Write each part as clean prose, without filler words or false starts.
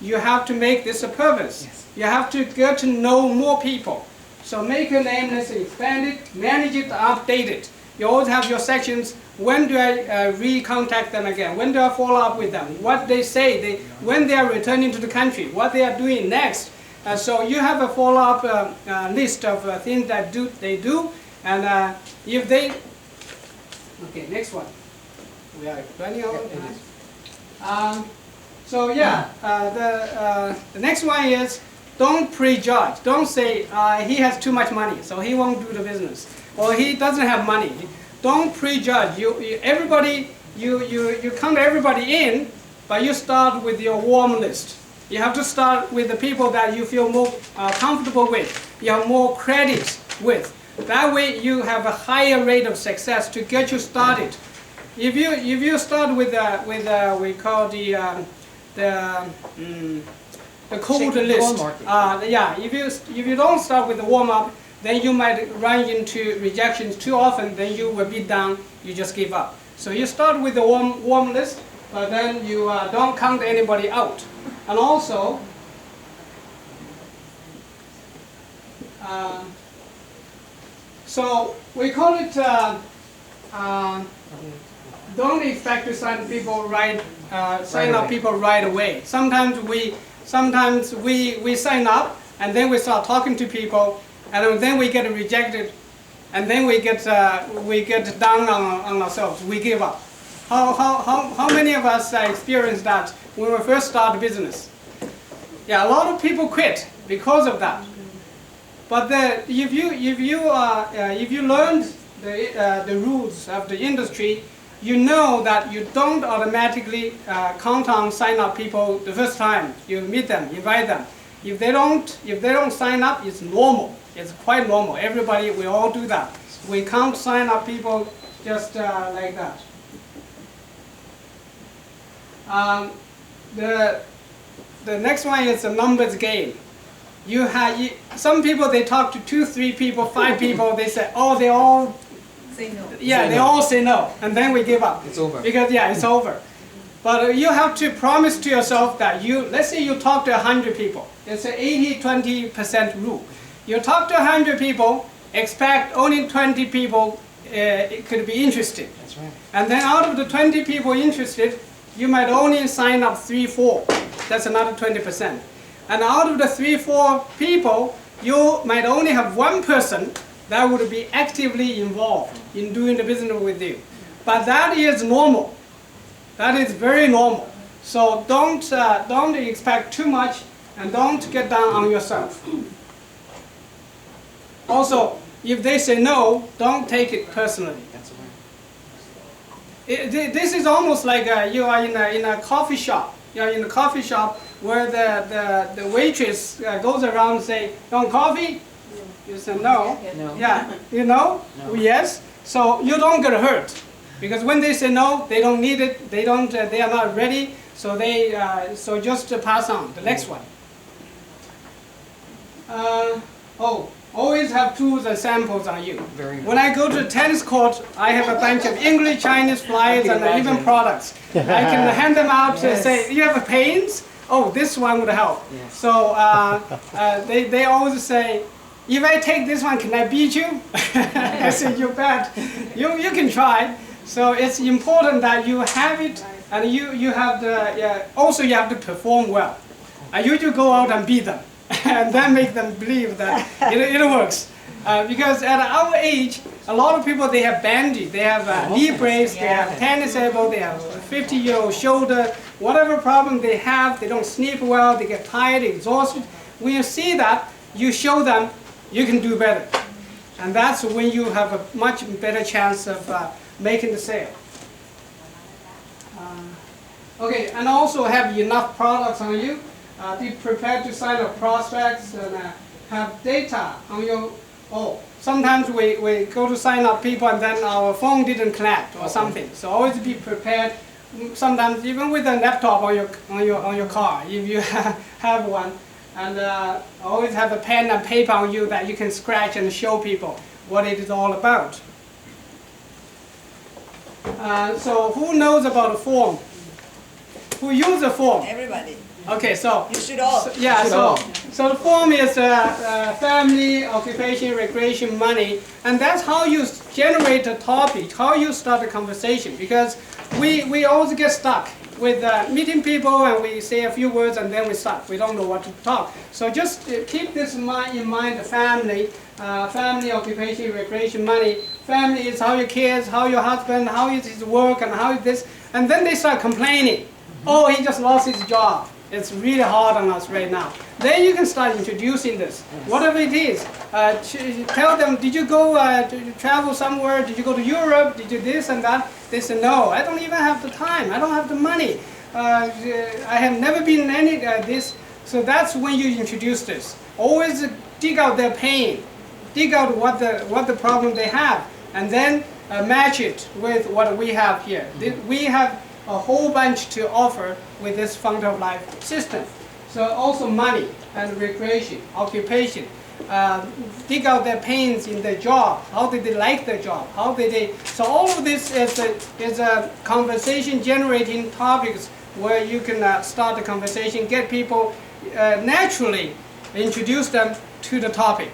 you have to make this a purpose. Yes. You have to get to know more people. So make your name list, expand it, manage it, update it. You always have your sections. When do I recontact them again? When do I follow up with them? What they say, when they are returning to the country, what they are doing next. So you have a follow-up list of things that they do. And if they... Okay, next one. We are running out of time. So yeah, the next one is don't prejudge. Don't say he has too much money, so he won't do the business, or he doesn't have money. Don't prejudge. You count everybody in, but you start with your warm list. You have to start with the people that you feel more comfortable with. You have more credits with. That way, you have a higher rate of success to get you started. If you start with we call the cold list, yeah. If you don't start with the warm up, then you might run into rejections too often. Then you will be down. You just give up. So you start with the warm list, but then you don't count anybody out. And also, so we call it. Don't expect to sign people sign up people right away. Sometimes we sign up and then we start talking to people and then we get rejected, and then we get down on ourselves. We give up. How many of us experienced that when we first started business? Yeah, a lot of people quit because of that. But if you learned the rules of the industry, you know that you don't automatically count on sign up people the first time you meet them, invite them. If they don't sign up, it's normal. It's quite normal. Everybody, we all do that. We can't sign up people just like that. The next one is a numbers game. Some people, they talk to 2, 3 people, 5 people. They say, oh, they all say no. Yeah, they all say no, and then we give up. It's over. Because yeah, it's over. But you have to promise to yourself that let's say you talk to 100 people. It's an 80-20% rule. You talk to 100 people, expect only 20 people it could be interested. That's right. And then out of the 20 people interested, you might only sign up 3-4. That's another 20%. And out of the 3-4 people, you might only have one person that would be actively involved in doing the business with you. But that is normal. That is very normal. So don't expect too much and don't get down on yourself. Also, if they say no, don't take it personally. That's right. This is almost like you are in a coffee shop. You are in a coffee shop where the waitress goes around and say, "You want coffee?" You say no. No. Yeah, you know? No. Yes. So you don't get hurt, because when they say no, they don't need it. They are not ready. So so just pass on. The next one. Always have tools and samples on you. Very When I go to the tennis court, I have a bunch of English, Chinese flyers, and even products. I can hand them out to say, "You have a pains? Oh, this one would help." Yes. So they always say, "If I take this one, can I beat you?" I say, "You bet. You can try." So it's important that you have it, and you have also you have to perform well. I usually go out and beat them, and then make them believe that it works. Because at our age, a lot of people, they have bandy, they have knee brace, they have tennis elbow, they have 50-year-old shoulder, whatever problem they have, they don't sleep well, they get tired, exhausted. When you see that, you show them you can do better. And that's when you have a much better chance of making the sale. Okay, and also have enough products on you. Be prepared to sign up prospects and have data on your. Sometimes we go to sign up people and then our phone didn't connect or something. So always be prepared. Sometimes even with a laptop on your car, if you have one, and always have a pen and paper on you that you can scratch and show people what it is all about. So who knows about a form? Who uses a form? Everybody. Okay, so You should all. yeah, Should so all. so the form is family, occupation, recreation, money, and that's how you generate a topic, how you start a conversation. Because we always get stuck with meeting people and we say a few words and then we stop. We don't know what to talk. So just keep this in mind: family, family, occupation, recreation, money. Family is how your kids, how your husband, how is his work, and how is this, and then they start complaining. Oh, he just lost his job. It's really hard on us right now. Then you can start introducing this, whatever it is. Tell them, did you go to travel somewhere? Did you go to Europe? Did you this and that? They say, no, I don't even have the time. I don't have the money. I have never been in any this. So that's when you introduce this. Always dig out their pain, dig out what the problem they have, and then match it with what we have here. We have a whole bunch to offer with this Fountain of Life system. So also money and recreation, occupation. Dig out their pains in their job. How did they like their job? How did they? So all of this is a conversation generating topics where you can start the conversation, get people naturally introduce them to the topic.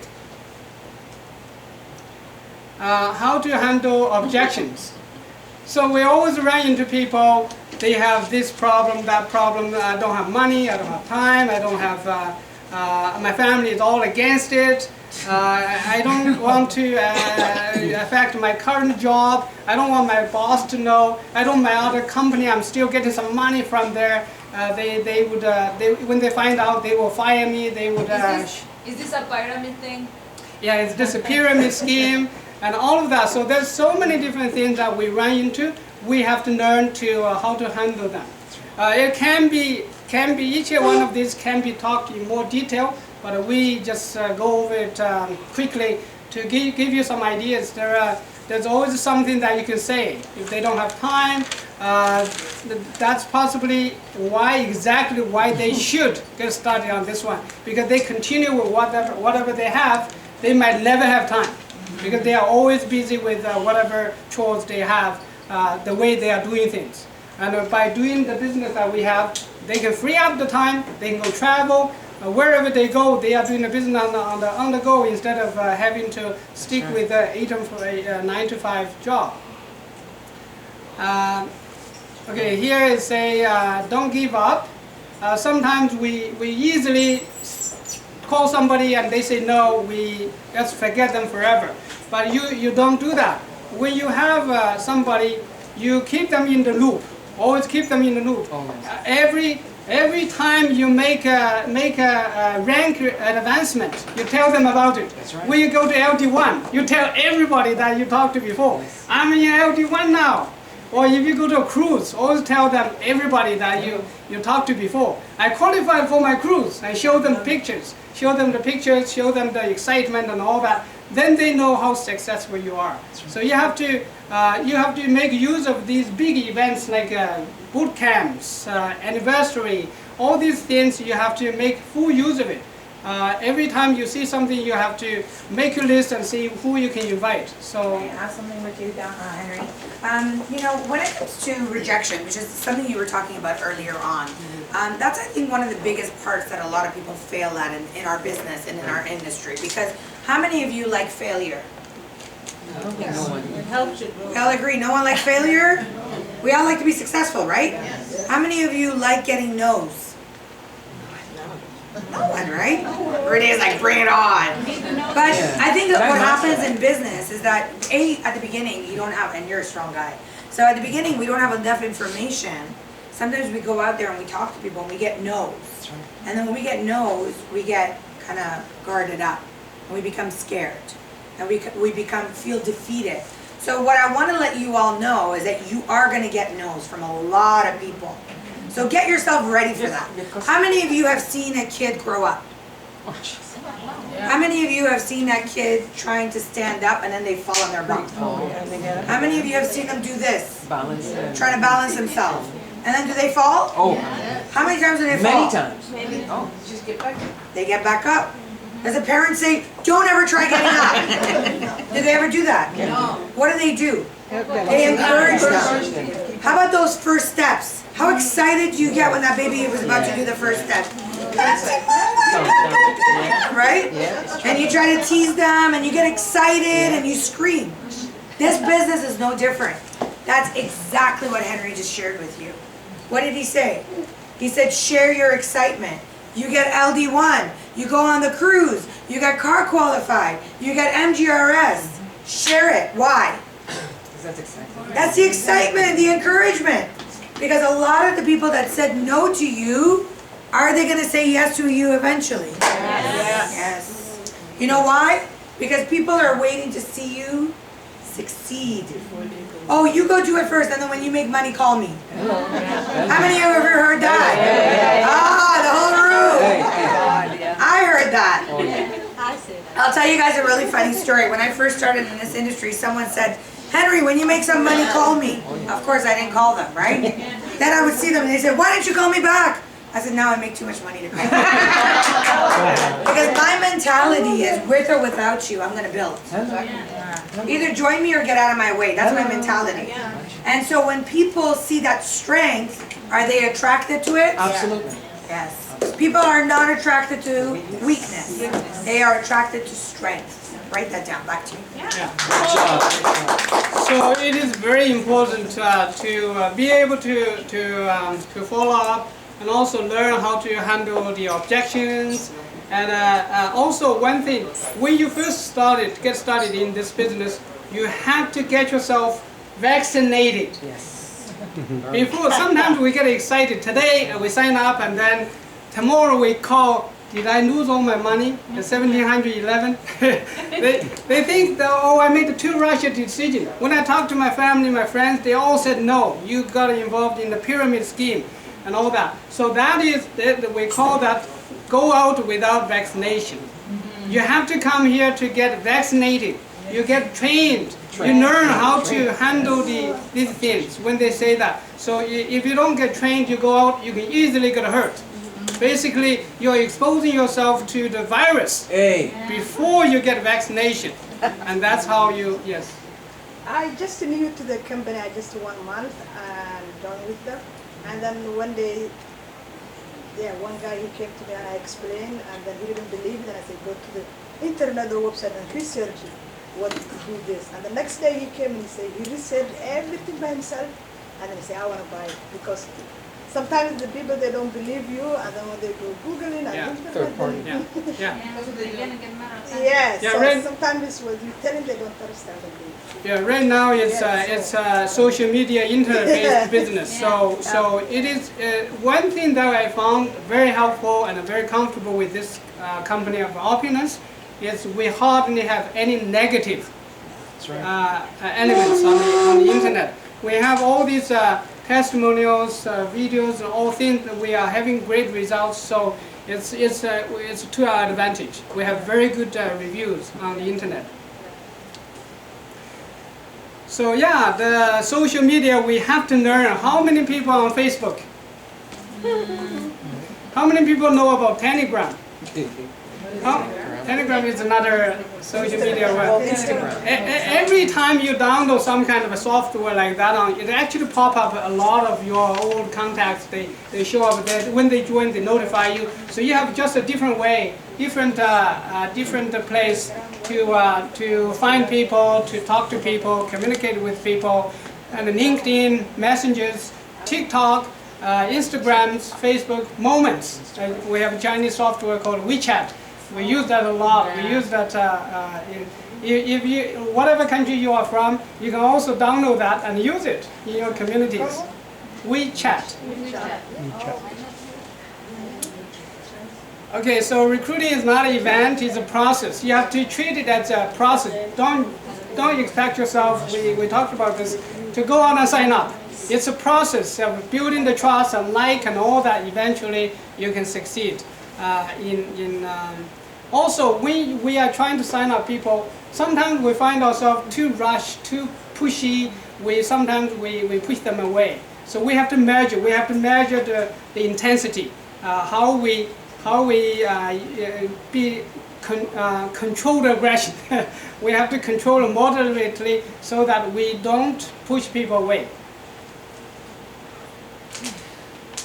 How to handle objections. So we always run into people, they have this problem, that problem, I don't have money, I don't have time, I don't have, my family is all against it, I don't want to affect my current job, I don't want my boss to know, I don't want my other company, I'm still getting some money from there, they would, when they find out, they will fire me, they would... Is this a pyramid thing? Yeah, it's just a pyramid scheme. And all of that. So there's so many different things that we run into. We have to learn to how to handle them. It can be each one of these can be talked in more detail, but we just go over it quickly to give you some ideas. There's always something that you can say. If they don't have time, that's possibly exactly why they should get started on this one, because they continue with whatever they have. They might never have time, because they are always busy with whatever chores they have, the way they are doing things. And by doing the business that we have, they can free up the time, they can go travel, wherever they go, they are doing the business on the go instead of having to stick with a 9 to 5 job. Okay, here is a don't give up. Sometimes we easily call somebody and they say no, we just forget them forever. But you don't do that. When you have somebody, you keep them in the loop. Always keep them in the loop. Every time you make a rank advancement, you tell them about it. That's right. When you go to LD1, you tell everybody that you talked to before. Yes. I'm in LD1 now. Or if you go to a cruise, always tell them everybody that you talked to before. I qualified for my cruise. I show them pictures. Show them the pictures, show them the excitement and all that. Then they know how successful you are. So you have to make use of these big events like boot camps, anniversary, all these things. You have to make full use of it. Every time you see something, you have to make a list and see who you can invite. So I have something with you, Henry. You know, when it comes to rejection, which is something you were talking about earlier on, that's, I think, one of the biggest parts that a lot of people fail at in our business and in our industry. Because how many of you like failure? Yes. It helps you. We all agree, no one likes failure? We all like to be successful, right? How many of you like getting no's? No one, right? Renee's like, bring it on. But I think that what happens in business is that, at the beginning, you don't have, and you're a strong guy. So at the beginning, we don't have enough information. Sometimes we go out there and we talk to people and we get no's. And then when we get no's, we get kind of guarded up. And we become scared. And we feel defeated. So what I want to let you all know is that you are going to get no's from a lot of people. So get yourself ready for that. How many of you have seen a kid grow up? How many of you have seen that kid trying to stand up and then they fall on their bum? How many of you have seen them do this? Trying to balance themselves. And then do they fall? Oh. How many times do they fall? Many times. Maybe. Oh. Just get back. They get back up. Does a parent say, don't ever try getting up? Did they ever do that? No. What do? They encourage them. How about those first steps? How excited do you get when that baby was about to do the first step? Right? And you try to tease them and you get excited and you scream. This business is no different. That's exactly what Henry just shared with you. What did he say? He said, share your excitement. You get LD1. You go on the cruise. You get car qualified. You get MGRS. Share it. Why? That's exciting. That's the excitement, the encouragement. Because a lot of the people that said no to you, are they going to say yes to you eventually? Yes. Yes. You know why? Because people are waiting to see you succeed. Oh, you go do it first, and then when you make money, call me. How many of you have ever heard that? Ah, the whole room. I heard that. I say that. I'll tell you guys a really funny story. When I first started in this industry, someone said, Henry, when you make some money, call me. Of course, I didn't call them, right? Then I would see them, and they said, why didn't you call me back? I said, now I make too much money to pay. Because my mentality is, with or without you, I'm going to build. Either join me or get out of my way. That's my mentality. And so when people see that strength, are they attracted to it? Absolutely. Yes. People are not attracted to weakness. They are attracted to strength. Write that down. Back to you. So it is very important to be able to follow up and also learn how to handle the objections. And also one thing, when you first get started in this business, you have to get yourself vaccinated. Yes. Before, sometimes we get excited. Today we sign up and then tomorrow we call, did I lose all my money? The 1711? they think that, oh, I made a too rash decision. When I talked to my family, my friends, they all said no, you got involved in the pyramid scheme and all that. So that is, we call that go out without vaccination. You have to come here to get vaccinated. You get trained. You learn how to handle these things when they say that. So if you don't get trained, you go out, you can easily get hurt. Basically, you're exposing yourself to the virus before you get vaccination. And that's how you, yes. I just new to the company, I just 1 month and done with them. And then one day, one guy he came to me and I explained, and then he didn't believe it. And I said, go to the internet or website and research what to do this. And the next day he came and he said he researched everything by himself, and then he said, I want to buy it because sometimes the people they don't believe you, and then when they go googling and Third party. yes, Yeah, so right. sometimes it's what you tell them they don't understand the thing. Yeah, right now it's social media internet-based business. So it is one thing that I found very helpful and very comfortable with this company of Opulence is we hardly have any negative elements on the internet. We have all these testimonials, videos, and all things that we are having great results. So it's to our advantage. We have very good reviews on the internet. So yeah, the social media, we have to learn how many people on Facebook. How many people know about Telegram? Telegram is another social media web. Every time you download some kind of a software like that, it actually pop up a lot of your old contacts. They show up there. When they join, they notify you. So you have just a different way, different place to find people, to talk to people, communicate with people. And LinkedIn, Messengers, TikTok, Instagrams, Facebook, Moments. We have a Chinese software called WeChat. We use that a lot. We use that if you, whatever country you are from, you can also download that and use it in your communities. WeChat. Okay, so recruiting is not an event, it's a process. You have to treat it as a process. Don't expect yourself, we talked about this, to go on and sign up. It's a process of building the trust and and all that. Eventually you can succeed. Also, we are trying to sign up people. Sometimes we find ourselves too rushed, too pushy. Sometimes we push them away. So we have to measure. We have to measure the intensity. How we control the aggression. We have to control it moderately so that we don't push people away.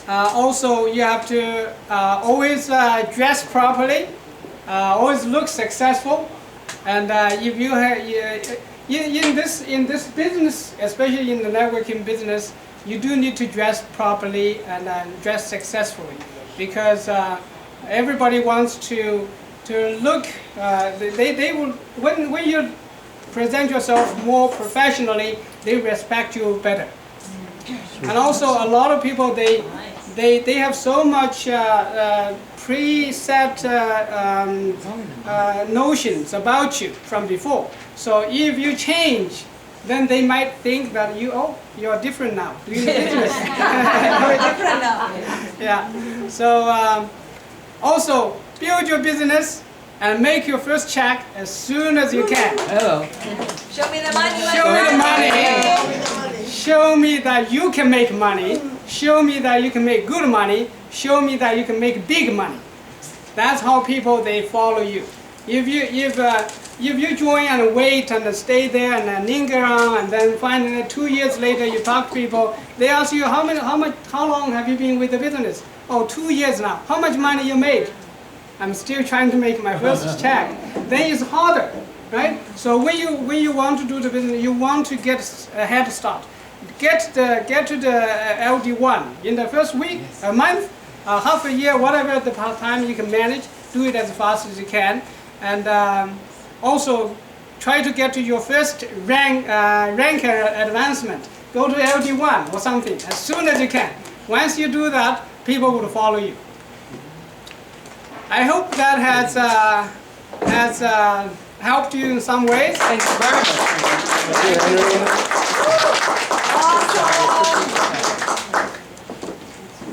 Also, you have to always dress properly, always look successful, and if you have in this business, especially in the networking business, you do need to dress properly and dress successfully, because everybody wants to look. They will when you present yourself more professionally, they respect you better. And also, a lot of people they have so much preset notions about you from before. So if you change, then they might think that you're different now, doing business. We're different now. Yeah. So also build your business and make your first check as soon as you can. Hello. Show me the money. Show me the money. Show me that you can make money. Show me that you can make good money. Show me that you can make big money. That's how people they follow you. If you join and wait and stay there and then linger around, and then finally 2 years later you talk to people, they ask you how long have you been with the business? Oh, 2 years now. How much money you made? I'm still trying to make my first check. Then it's harder, right? So when you want to do the business, you want to get a head start. Get to the LD1 in the first week, a month, half a year, whatever the time you can manage. Do it as fast as you can, and also try to get to your first ranker advancement. Go to LD1 or something as soon as you can. Once you do that, people will follow you. I hope that has helped you in some ways. Thank you very much.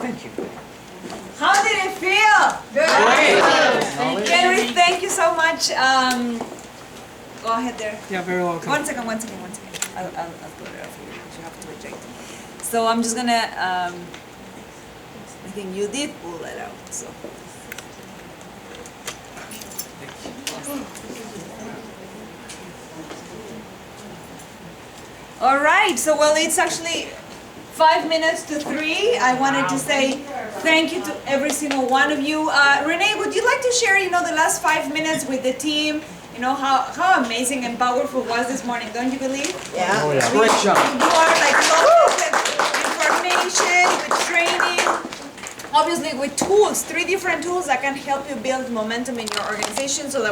Thank you. How did it feel? Good. Henry, thank you so much. Go ahead there. Yeah, very welcome. One second. I'll put it off here because you have to reject it. So I'm just gonna, I think you did pull that out, so. All right, so well, it's actually 5 minutes to 3. I wanted to say thank you to every single one of you. Renee, would you like to share, the last 5 minutes with the team? How amazing and powerful was this morning, don't you believe? Yeah. Oh yeah. Great job. You are like loaded with information, with training, obviously with tools, 3 different tools that can help you build momentum in your organization so that